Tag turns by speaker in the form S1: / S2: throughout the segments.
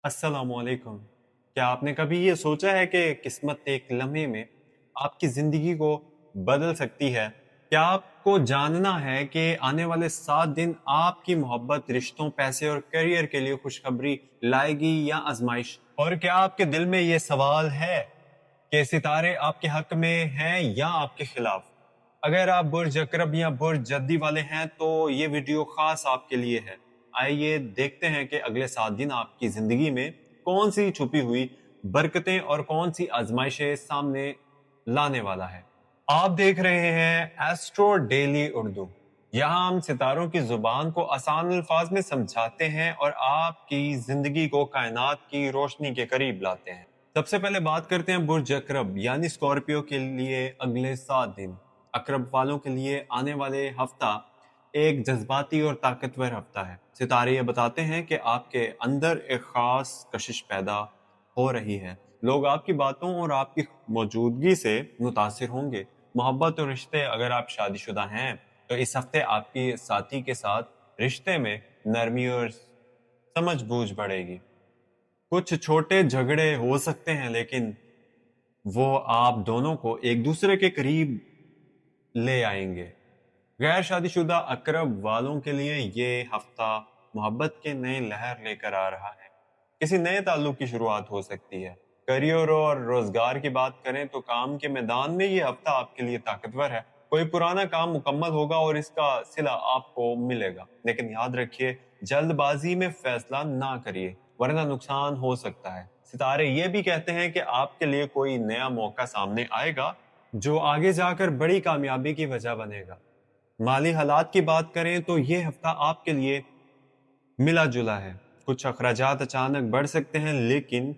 S1: अस्सलाम वालेकुम। क्या आपने कभी ये सोचा है कि किस्मत एक लम्हे में आपकी ज़िंदगी को बदल सकती है? क्या आपको जानना है कि आने वाले 7 दिन आपकी मोहब्बत, रिश्तों, पैसे और करियर के लिए खुशखबरी लाएगी या आज़माइश? और क्या आपके दिल में ये सवाल है कि सितारे आपके हक में हैं या आपके खिलाफ? अगर आप बुर्ज अकरब या बुर्ज जद्दी वाले हैं तो ये वीडियो खास आपके लिए है। आइए देखते हैं कि अगले 7 दिन आपकी जिंदगी में कौन सी छुपी हुई बरकतें और कौन सी आजमाइशें सामने लाने वाला है। आप देख रहे हैं एस्ट्रो डेली उर्दू। यहाँ हम सितारों की जुबान को आसान अल्फाज में समझाते हैं और आपकी जिंदगी को कायनात की रोशनी के करीब लाते हैं। सबसे पहले बात करते हैं बुर्ज अकरब यानी स्कॉर्पियो के लिए अगले 7 दिन। अकरब वालों के लिए आने वाले हफ्ता एक जज्बाती और ताकतवर हफ्ता है। सितारे ये बताते हैं कि आपके अंदर एक खास कशिश पैदा हो रही है। लोग आपकी बातों और आपकी मौजूदगी से मुतासिर होंगे। मोहब्बत और रिश्ते, अगर आप शादीशुदा हैं तो इस हफ्ते आपकी साथी के साथ रिश्ते में नरमी और समझ बूझ बढ़ेगी। कुछ छोटे झगड़े हो सकते हैं लेकिन वो आप दोनों को एक दूसरे के करीब ले आएंगे। गैर शादीशुदा अकरब वालों के लिए ये हफ्ता मोहब्बत के नए लहर लेकर आ रहा है। किसी नए ताल्लुक की शुरुआत हो सकती है। करियर और रोजगार की बात करें तो काम के मैदान में ये हफ्ता आपके लिए ताकतवर है। कोई पुराना काम मुकम्मल होगा और इसका सिला आपको मिलेगा। लेकिन याद रखिए, जल्दबाजी में फैसला ना करिए वरना नुकसान हो सकता है। सितारे ये भी कहते हैं कि आपके लिए कोई नया मौका सामने आएगा जो आगे जाकर बड़ी कामयाबी की वजह बनेगा। माली हालात की बात करें तो ये हफ्ता आपके लिए मिला जुला है। कुछ अखराजात अचानक बढ़ सकते हैं लेकिन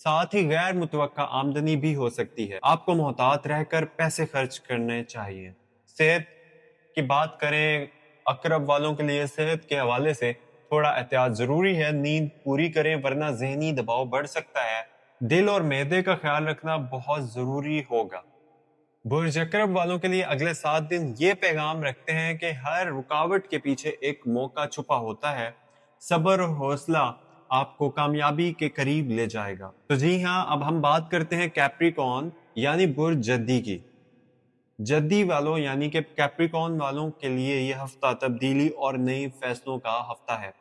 S1: साथ ही गैर मुतवक्का आमदनी भी हो सकती है। आपको मोहतात रहकर पैसे खर्च करने चाहिए। सेहत की बात करें, अकरब वालों के लिए सेहत के हवाले से थोड़ा एहतियात जरूरी है। नींद पूरी करें वरना जहनी दबाव बढ़ सकता है। दिल और मैदे का ख्याल रखना बहुत जरूरी होगा। बुर्ज अकरब वालों के लिए अगले 7 दिन ये पैगाम रखते हैं कि हर रुकावट के पीछे एक मौका छुपा होता है। सब्र और हौसला आपको कामयाबी के करीब ले जाएगा। तो जी हाँ, अब हम बात करते हैं कैप्रिकॉर्न यानी बुर्ज जद्दी की। जद्दी वालों यानी कि कैप्रिकॉर्न वालों के लिए यह हफ्ता तब्दीली और नई फैसलों का हफ्ता है।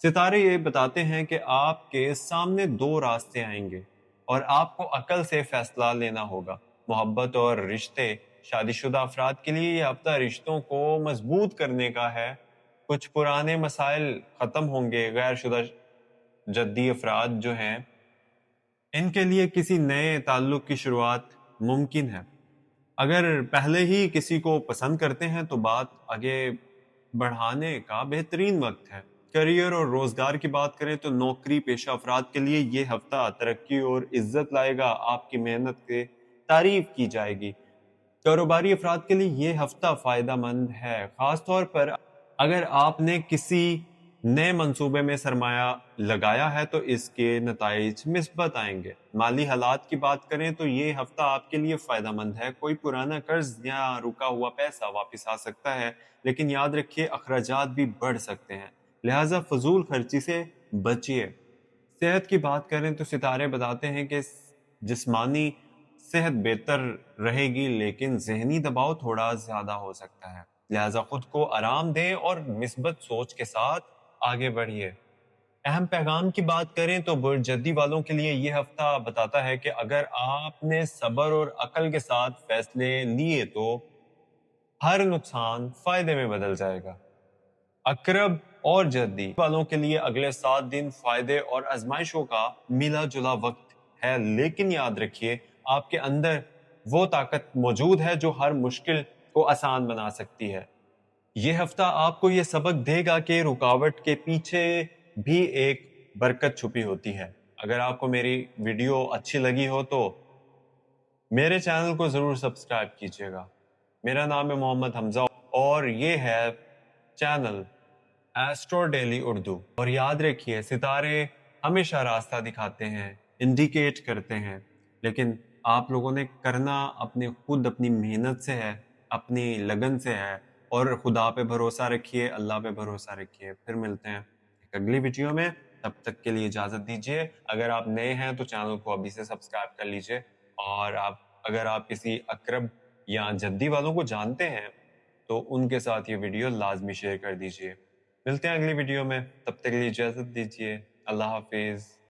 S1: सितारे ये बताते हैं कि आपके सामने दो रास्ते आएंगे और आपको अकल से फैसला लेना होगा। मोहब्बत और रिश्ते, शादीशुदा अफराद के लिए यह हफ्ता रिश्तों को मजबूत करने का है। कुछ पुराने मसाइल खत्म होंगे। गैर शुदा जद्दी अफराद जो हैं, इनके लिए किसी नए ताल्लुक की शुरुआत मुमकिन है। अगर पहले ही किसी को पसंद करते हैं तो बात आगे बढ़ाने का बेहतरीन वक्त है। करियर और रोजगार की बात करें तो नौकरी पेशा अफराद के लिए ये हफ्ता तरक्की और इज्जत लाएगा। आपकी मेहनत की तारीफ की जाएगी। कारोबारी अफराद के लिए ये हफ्ता फायदा मंद है, खास तौर पर अगर आपने किसी नए मंसूबे में सरमाया लगाया है तो इसके नताइज मिस्बत आएंगे। माली हालात की बात करें तो ये हफ्ता आपके लिए फायदा मंद है। कोई पुराना कर्ज या रुका हुआ पैसा वापस आ सकता है लेकिन याद रखिए अखराजात भी बढ़ सकते हैं, लिहाजा फजूल खर्ची से बचिए। सेहत की बात करें तो सितारे बताते हैं कि जिस्मानी सेहत बेहतर रहेगी लेकिन जहनी दबाव थोड़ा ज्यादा हो सकता है, लिहाजा खुद को आराम दें और मिस्बत सोच के साथ आगे बढ़िए। अहम पैगाम की बात करें तो बुर्जदी वालों के लिए यह हफ्ता बताता है कि अगर आपने सब्र और अकल के साथ फैसले लिए तो हर नुकसान फायदे में बदल जाएगा। अकरब और जद्दी वालों के लिए अगले 7 दिन फायदे और आजमाइशों का मिला जुला वक्त है, लेकिन याद रखिए आपके अंदर वो ताकत मौजूद है जो हर मुश्किल को आसान बना सकती है। यह हफ्ता आपको यह सबक देगा कि रुकावट के पीछे भी एक बरकत छुपी होती है। अगर आपको मेरी वीडियो अच्छी लगी हो तो मेरे चैनल को जरूर सब्सक्राइब कीजिएगा। मेरा नाम है मोहम्मद हमजा और ये है चैनल एस्ट्रो डेली उर्दू। और याद रखिए, सितारे हमेशा रास्ता दिखाते हैं, इंडिकेट करते हैं, लेकिन आप लोगों ने करना अपने खुद अपनी मेहनत से है, अपनी लगन से है। और खुदा पे भरोसा रखिए, अल्लाह पे भरोसा रखिए। फिर मिलते हैं एक अगली वीडियो में। تب تک کے لیے اجازت دیجیے. اگر آپ نئے ہیں تو چینل کو ابھی سے سبسکرائب کر لیجیے, اور اگر آپ کسی اقرب یا جدی والوں کو جانتے ہیں تو ان کے ساتھ یہ ویڈیو لازمی شیئر کر دیجیے. ملتے ہیں اگلی ویڈیو میں, تب تک کے لیے اجازت دیجیے. اللہ حافظ.